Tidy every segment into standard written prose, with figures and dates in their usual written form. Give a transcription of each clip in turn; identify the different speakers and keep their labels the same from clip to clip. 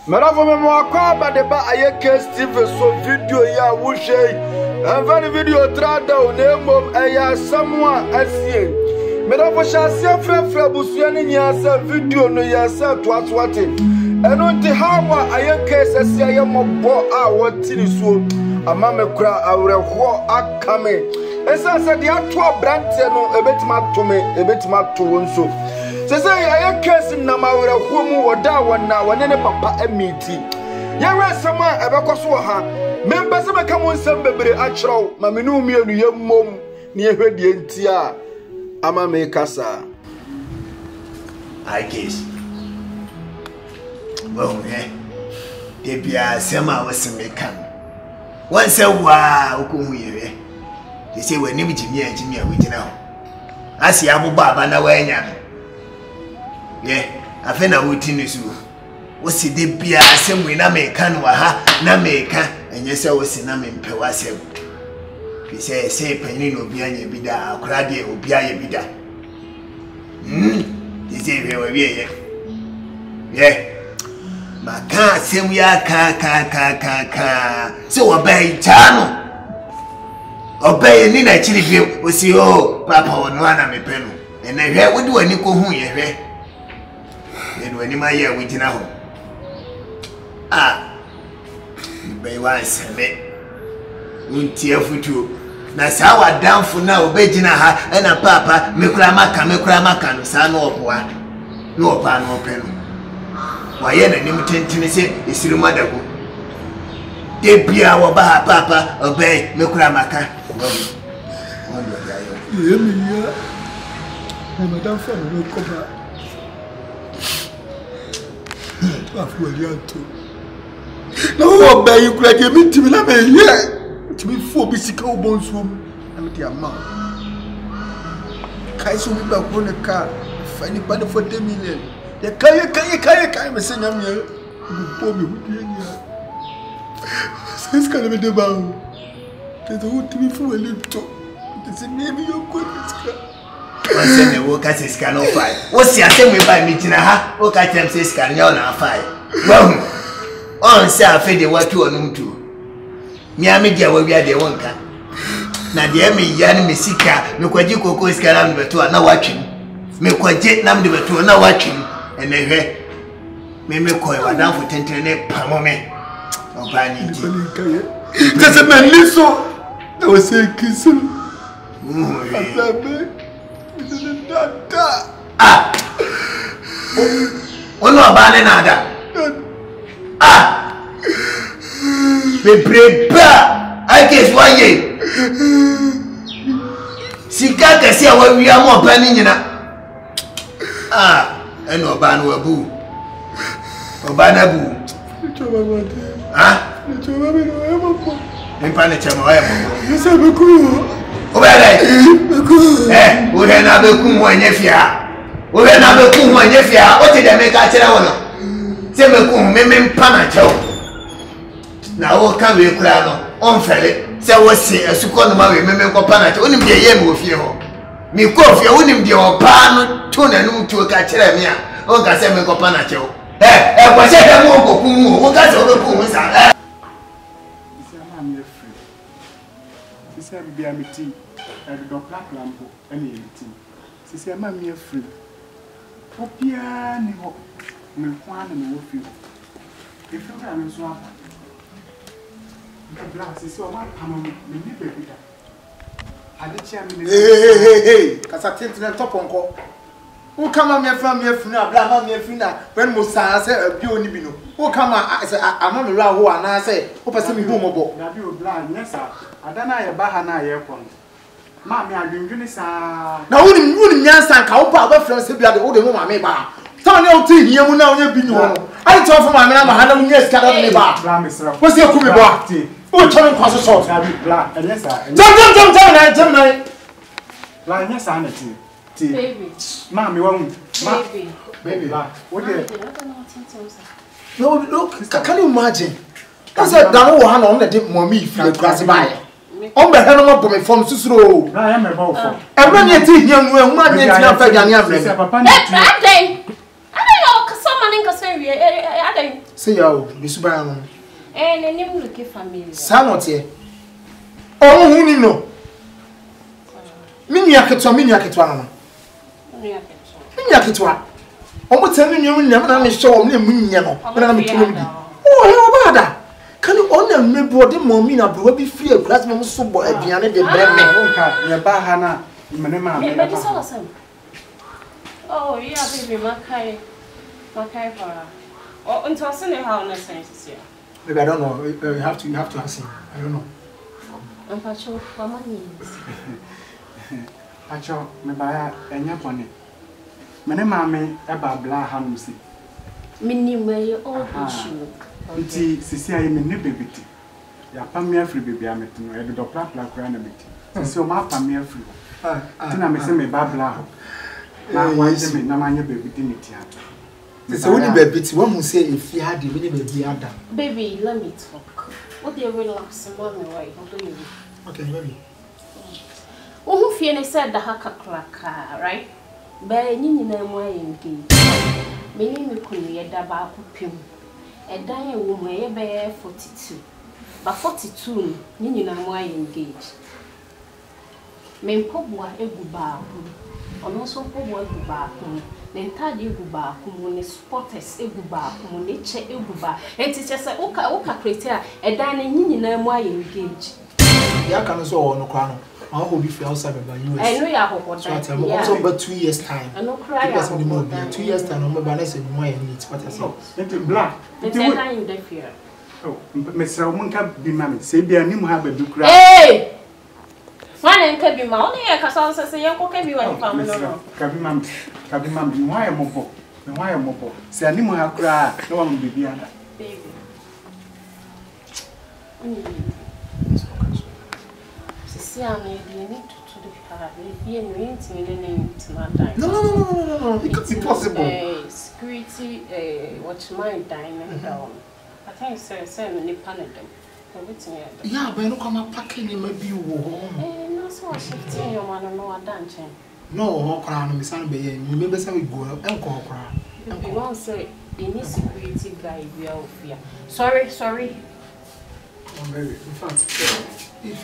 Speaker 1: Meravo me mwakwa ba de ba ayeke Steve so video ya wushe. Envani video trada onemom eya samwa asie. Meravo shasia frefre busuya ni nyasa video no yasa twatwate. Eno nti hawa ayeke sesia ye mobo a wotini so. Ama me kura awreho akame. Esa se de ato brante no ebetima to wonso. Sese ya kesi na mawreho mu woda wona wone ne papa amiti. Ya resama ebekoso ha. Member se beka mo nsem bebre akyerew ma menu mienu yemmom ne ehwedie ntia ama me kasa.
Speaker 2: I guess. Well, they be a sema was a mekan. One say, wow, Kuye. They say, when you meet me and Jimmy, we know. I see Abu Baba na wenya. Yeah, I think I would tell you. What's it? They be a same way na mekan waha na mekan, and yes, I was in a man pewasem. He say, Penny no be any bida, Crabby will be a bida. They say, yeah. Maka same ya ka. So obey chano. Obey ni na chiri bi osi o papa ono ana me penu. And I hear what do any ko hu ye hwe. Ye do any ma ye we gina ho. Be wan seme. Unti afutu. Na sa wa damfo na obey gina ha na papa me kura maka no sa no oboa. No opa no penu. Why na nim tentene se esiruma dago de bia wo ba papa obey me kura maka
Speaker 3: Yemiya madam fa no koba afu aliato no obey kura ke mitimi na me ye timi fo bi sika obonso na me dia ma kai so bi ba ko ne ka fa ni pa for 10 million. Ya kaya me senya me bo me hudie nya seska le de ba o te do timi fu elito te se me bi yo ko seska
Speaker 2: o se ne wo ka seska no fai o si asem we ba mi gina ha o ka tem seska nya na fai wo on se afi de watu onum tu mi ami dia wa wi de wonka na de me ya ni me sika me kwaji koko seska na me beto na watwim me kwaje na me beto na watwim ene hwe me koy wadan fo tentene pamome obani ti
Speaker 3: tese me liso na o se kisu asabe dada
Speaker 2: ono abane nada bebreba I guess why ye sika kesi a wa wi am obani nyina and Obana wabu. Obana boo. In Panachamo.
Speaker 3: Yes, I will go.
Speaker 2: Obey. We have never come when you fear. We have never come when you fear. What did I make a channel? Semekum, Mem Panacho. Now, come we crowd on Felly. So was see a Sukon Mary, Mem Panacho, only be a yam with you. Me cough your winning the pan tune and to a catcher. Oh, I said, Meko Panacho. Was it a more who got all the pools?
Speaker 3: She said, be a meeting at the black lamp, any meeting. She said, Mammy, free. Oh, piano, me one and wolf you. If you can swap the glass is so one panel, me hey, cause I think to top on who come on me from your funa, blah, me fina, when Musa say a pure nibino. Who come I say, I'm on the row who and I say, Opa semi homo. Now you blind, yes, sir. I don't know a bahana airport. Mammy, I've been doing this. Now, wouldn't Yansan Kaupa, from Sibia, the old woman, maybe. Tell me, tea, you know, you've been one. I told for my man, I had years cut out of the bar. What's your cookie bar? Oh, turn across the salt. I'll be black, and yes, sir. Jump, Line, yes, I need tea. Baby. Mammy won't. Baby. What do you? No, look, can you imagine? That's a down one on the dip mommy feel grassy by. On the head of me from Susro. I am about for. And when you think young man, I don't know, someone in Cassandra. Say yo, Bisuba.
Speaker 4: Eh, the name look family.
Speaker 3: Sanote. Oh, who no? Miniaketwa. Miniaketwa. Omo tell you never na show me munya no. Na me tell me. Oh, he obada. Can you on me body mommy na bro be free class me so bo aduane de bre me.
Speaker 5: Onka ye ba ha na me ma me.
Speaker 4: Oh, yeah, baby, Makai for. Oh, until I send how on the sense here.
Speaker 3: Maybe I don't know. You have to ask him. I don't know.
Speaker 4: I'm not sure what my needs.
Speaker 5: Acho me ba enya pone. Me ne ma me e ba bla ha no si.
Speaker 4: Mini me all issue.
Speaker 5: Nti sisi ayi me ne bebiti. Ya pa me afri bebi ameto no e do pla kura na beti. Sisi o ma pa me afri. Tina me se me ba bla ho. Na wanje me na manye bebiti ni tiato.
Speaker 3: So when you bebiti, one will say if you had the mini baby ada.
Speaker 4: Baby, let me talk. What do you relax mommy right? How do you?
Speaker 3: Okay, baby.
Speaker 4: Who fear said the haka cracker, right? But you know why engaged. Many me could be a daba pim. A dying woman bear 42. But 42, you know why engaged. Men pobwa e guba. Ono so pobwa guba. Then tadi guba kumune spotters e guba kumune che e guba. Enti chese oka criteria e dan nyinyi na mu aye engage.
Speaker 3: Ya kan so ono kwa no. I hope you feel outside by US.
Speaker 4: I know you hope
Speaker 3: so I'm also about 2 years time.
Speaker 4: I know cry.
Speaker 3: 2 years time I'm about say more need what I say.
Speaker 5: Enti black.
Speaker 4: Enti na you dey fear.
Speaker 5: Oh, me sra wo nka bi ma me. Se bia nim ha ba bi kura.
Speaker 4: Hey! One nka bi ma, oni e ka so se yen ko ka bi wa ni fam no.
Speaker 5: Ka bi ma me why am obo. Me why am obo. Se anim ha kura na wa me bi ada.
Speaker 4: Baby. See, I need to the car. Be a name to my time.
Speaker 3: No. It could be possible.
Speaker 4: Security, what's my dining down? I think so, many panadol.
Speaker 3: Yeah, but I don't come up packing in my view.
Speaker 4: No, so 15 you want to know a dancing.
Speaker 3: No, crown, Miss Anbe, remember some we go and call crown.
Speaker 4: You won't say any security guy we are here. Sorry.
Speaker 3: In fact, if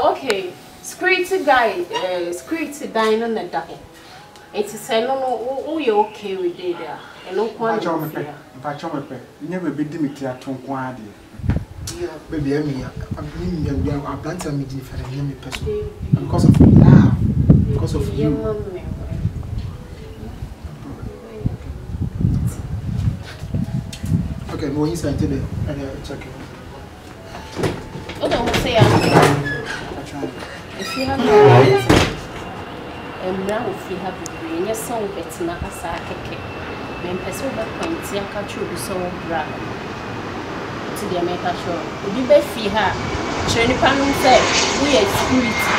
Speaker 4: okay. Security guy, security dine on the double. It's a say no, you okay with it there. And no quantity.
Speaker 5: Never be Dimitri to Quadi.
Speaker 3: Baby, we are planting me different name person. Because of love, because of you. Okay, go inside today and check it.
Speaker 4: Oh, don't say if you have and now if you have a green, your song better not a sack. Then person that points your country will be so brand to the American show. Would you bet fee her? Shiny Panum said, we are security.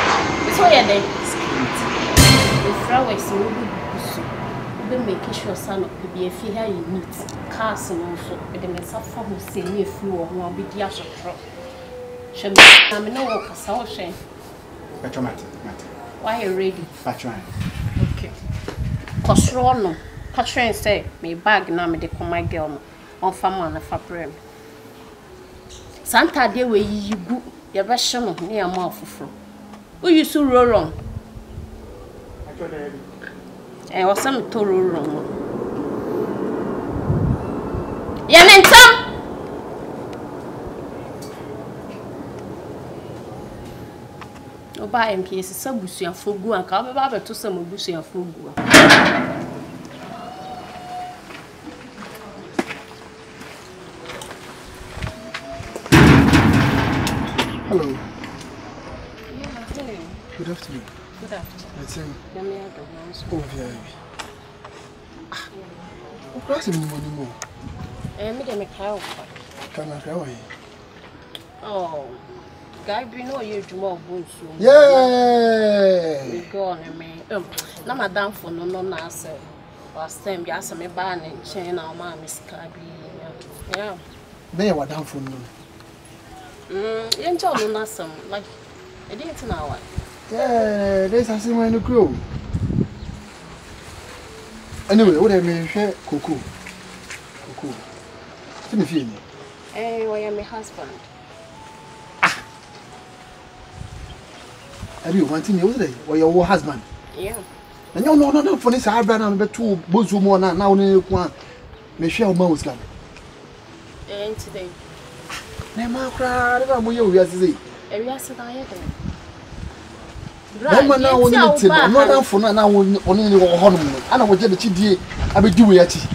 Speaker 4: It's why you're security. The flowers will be making sure son of be a fee her you meet. Cars and also, but the mess of form will say me a few or one be the asher truck. I'm no work as I say. Why are you ready? Okay. Cause Rono, Catherine say, me bag na me de come my girl on farm on a fabric. Santa de way you go, your version near mouth from. Who you so wrong? I was some to wrong. Yanenta! Oba MPS sabusu afogu anka ba ba to samubusu afogu.
Speaker 3: Hello.
Speaker 4: Yeah,
Speaker 3: Good afternoon.
Speaker 4: Good afternoon.
Speaker 3: Let's see.
Speaker 4: Oh,
Speaker 3: yeah. What's the money more?
Speaker 4: Me dem cry.
Speaker 3: Can I cry?
Speaker 4: Oh. Guy be no you juma bonsu.
Speaker 3: Yeah.
Speaker 4: We go on me. Na madam for no na say. Last time you ask me ba na chain na ma miss Kabi. Yeah.
Speaker 3: Be what down for no.
Speaker 4: You no na some like I didn't know what.
Speaker 3: Yeah, there's a same in the crew. Anyway, what I mean share Coco. me feel.
Speaker 4: Eh, I am my husband.
Speaker 3: Have you wanted me today? Or your husband?
Speaker 4: Yeah.
Speaker 3: And you know, no, for this, I ran about 2 bosom more now. Michelle Mouse gun.
Speaker 4: And today.
Speaker 3: Never cried about you yesterday.
Speaker 4: And we are so tired.
Speaker 3: Right now, I'm not for now on any honeymoon. I know what you're the I be doing it.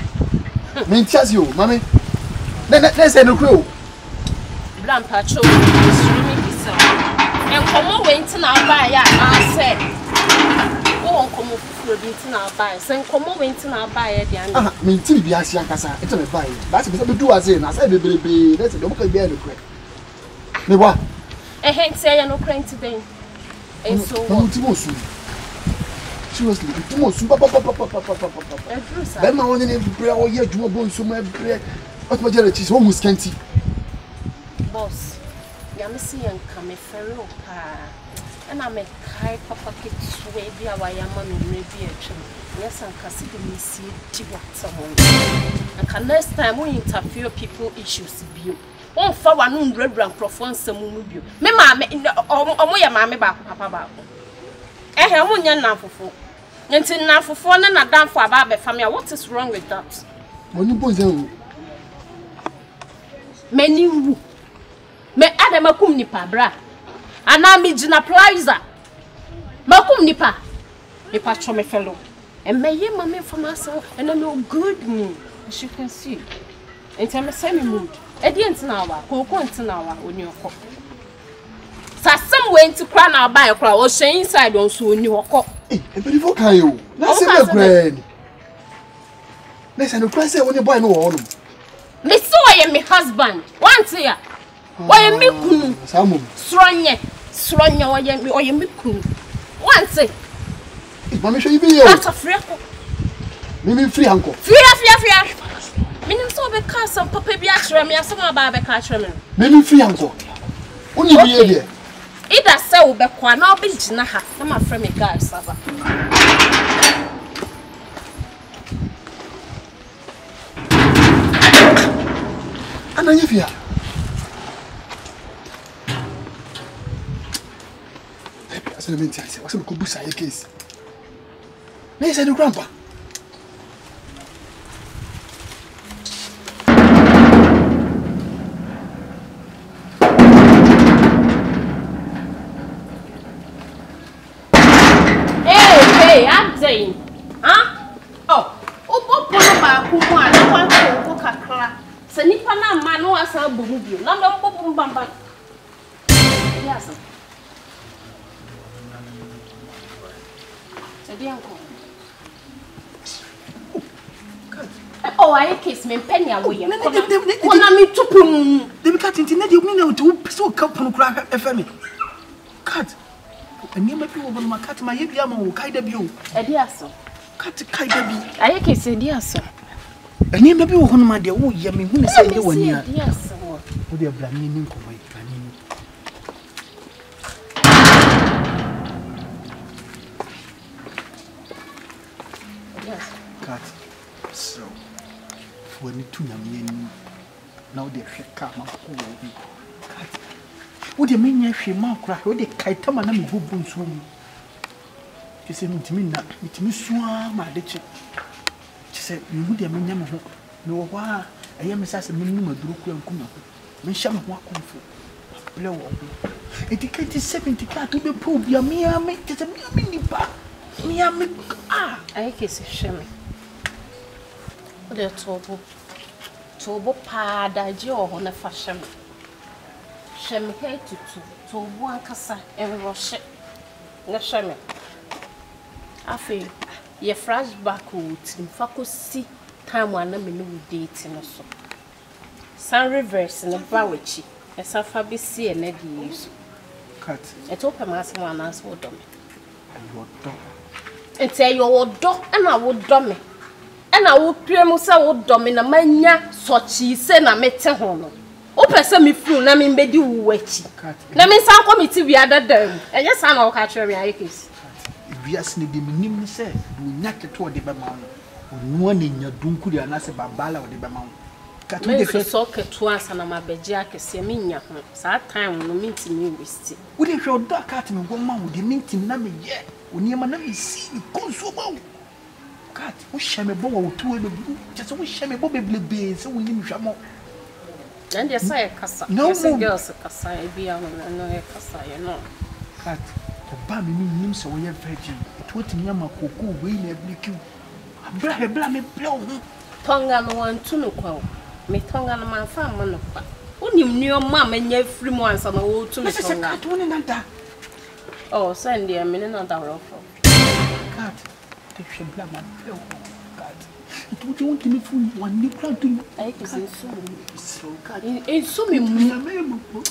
Speaker 3: Mean, chas you, mammy. Then let's end the crew.
Speaker 4: Blanc patrol is streaming himself. And come on, wait till I buy ya. I said, oh, come on, for beating our buy. Send come on, wait till I buy it.
Speaker 3: Ah, mean, till be as young as I it's a buy. That's what we do as in. I said, baby, that's a don't be able to crack. Me what?
Speaker 4: I hate say I no crying today. And so,
Speaker 3: seriously, too much. Then my only prayer all year to go so my prayer. What majority is almost scanty.
Speaker 4: Boss, Yamisi and come ferro pa. And I make high papa kit sway be a wayama maybe a chum. Yes, and Cassidy me see someone. And can next time we interfere people issues be. One for one reverend profound some movie. Me mamma in the Omoya mammy back, papa back. Eh, I won't yan now for. Until now for 4 and a damn for a family. What is wrong with that?
Speaker 3: When you boys are
Speaker 4: many woo. Me Adam Makum Nipa bra. And I'm Mijina Plaza. Makum Nipa. Nipa Chome fellow. And may ye mammy for myself and I'm no good mood, as you can see. And tell me semi mood. Edian Tanawa, Coco and Tanawa, when you cook. So some way to cry now by a crowd or say inside on so new cock.
Speaker 3: Eh, but if you can't, let's say a grand. Listen, the price when you buy no one.
Speaker 4: Miss so I am my husband. Once here. Why am me coon?
Speaker 3: Some
Speaker 4: Sronya, or you me coon. Once it.
Speaker 3: Mammy, should you be here?
Speaker 4: That's a free.
Speaker 3: Maybe free uncle.
Speaker 4: Free. Meaning so because some papa be actually me as some about a catchman.
Speaker 3: Maybe free uncle. Only be here.
Speaker 4: It does so be quite no bitch na half. I'm a friend, guys.
Speaker 3: And I hear. I said, what's the Kubusa case? They said, the grandpa.
Speaker 4: Hey, I'm saying, huh? Oh, Papa, who want to walk a crack. Sanipana, Mano, as a booby, not a bum bamba. Yes, oh, I kiss me, penny away. When I meet to pum,
Speaker 6: they cut into the to so couple crack a family. Cut. And you may be over my cat, my yam, Kaida Bew.
Speaker 4: A dear son.
Speaker 6: Cut Kaida.
Speaker 4: I kiss a dear son.
Speaker 6: And you may be one, my dear, oh, yummy, who say you one year.
Speaker 4: Yes,
Speaker 6: oh, dear, Blaming, my planning.
Speaker 4: Yes.
Speaker 6: Cut. So, when you two young now they're come up. Cut. What do you mean, if you mark crack? What the Kaitama and who boons room? She said, to me, not it me swam, my ditch. She said, you would have been never no why. I am a minimum of Druku and Kuma. Misham walk on for blow. It can't 70 cat to be proved. Your mere make it a mini bar. Me, ah,
Speaker 4: I kiss a shimmy. What a tobo pa da jo on a fashion. Shem head to one cassa and rush it. No shame. I feel ye flashback in faculty time one a minute dating or so. San reverse in a bawichi, a San Fabrici and Eddie use.
Speaker 6: cut.
Speaker 4: It open my one answer would dummy.
Speaker 6: And your dog.
Speaker 4: And say your dog and I would dummy. And I would premusa would domina mania, so she send a meter home. Open some me flew, na me bedi wetchy. Na me some committee we other them. And yes, I know catch your case.
Speaker 6: If you ask me, the minimum said, do not get toward the Bamon. One in your Dunkuria and I say Babala or the Bamon. Kat we dey
Speaker 4: so ketu ansa na mabeji akese me nya ho. Sa time no minti me westi.
Speaker 6: We dey hwe oda kat me go ma wo dey minti na me ye. Oni ma na me si konso ba wo. Kat wo hye me bo wo tu e be. Just wo hye me bo beblebe se wo nim hwamo.
Speaker 4: And yes I kasa. Yes girls kasa e bia no e kasa ye no.
Speaker 6: Kat ba me nim se wo ye virgin. To timi ama koko we na ebliku. Abla me blow.
Speaker 4: Tonga no wan tu no kwa. Me tonga no man fa ma no pa. Onim ni o ma nya free mo ansa na wo tu me tonga.
Speaker 6: Kat woni nanda.
Speaker 4: Oh, send there me no da ro for.
Speaker 6: Kat, te hwe bla man blow. Kat. It would want me fool one new plan to you.
Speaker 4: I kiss
Speaker 6: So kat.
Speaker 4: En so me mu.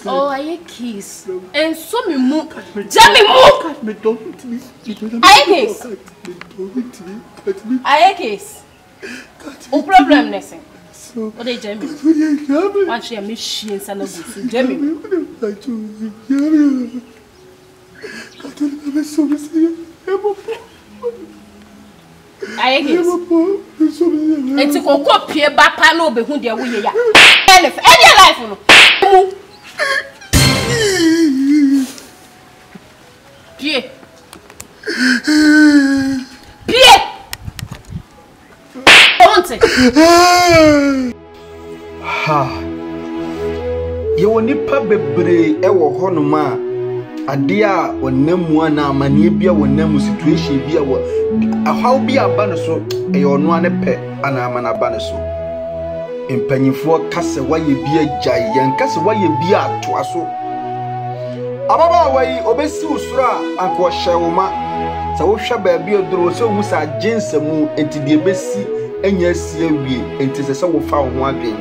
Speaker 4: Oh, I kiss. En so me mu. Jami mu.
Speaker 6: Kat me don't me.
Speaker 4: I kiss. I kiss. O problem nesse.
Speaker 6: So.
Speaker 4: O de Jami. Watch ya me shi nsa na gusu. Jami. I kiss. Enti kokko pie bapa na obehu de wo ye ya. Elef, any life no. Pie. Pie. Onte.
Speaker 1: Ha. Ye woni pa bebre e wo honoma ade a wonamu ana amane bia wonamu situation bia wo ahaw bia ba no so e ono ane pe ana amana ba no so empanyifo kase waye bia gyae yen kase waye bia atoa so ababa wayi obesi usura anko hyewoma sa wo hwa ba bia oduro so hu sa gensemu entide besi enya asie wie entise se wo fa wo adwen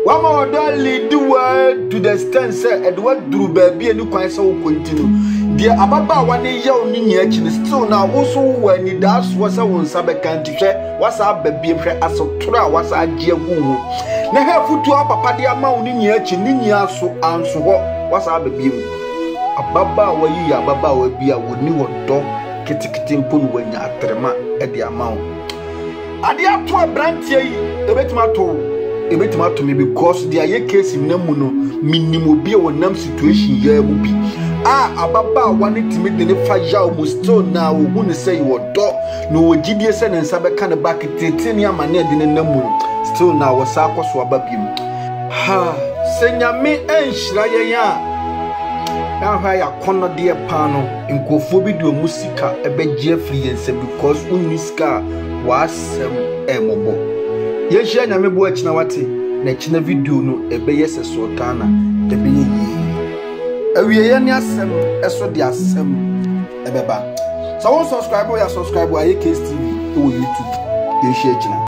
Speaker 1: wama odo lead word to the stand say edward duru ba bia ni kwan se wo continue dia ababa wane ye oni ni achi ni still na wo so wani das wo se wo nsa be kan tihwe wasa babie hwe asotura wasa agye gugu na he futu papa dia ma oni ni achi ni ni aso anso ho wasa babie mu ababa wayi ababa wa bia woni wodo kitikiti mponu wanya atrema e dia ma wo ade ato abrantie yi ebetima to me because they are case in namuno minimo bi o nam situation ya mu bi ababa wani timi de ne fa ja o still na o hu ne say wo do no ogidie se ne nsa be ka ne back tete ne amane de ne namuno still na wo sa akoso ababiem senyame enhira yen na ha ya kono de pa no nkofo bi de o musika ebegie free yense because uniska wasem emobo yehia nyame bo akina wate na akina video no ebeye se sultana ebeye yi awie ye ne asem eso de asem ebeba so won subscribe ya subscribe wa YKS TV e wo YouTube yehia akina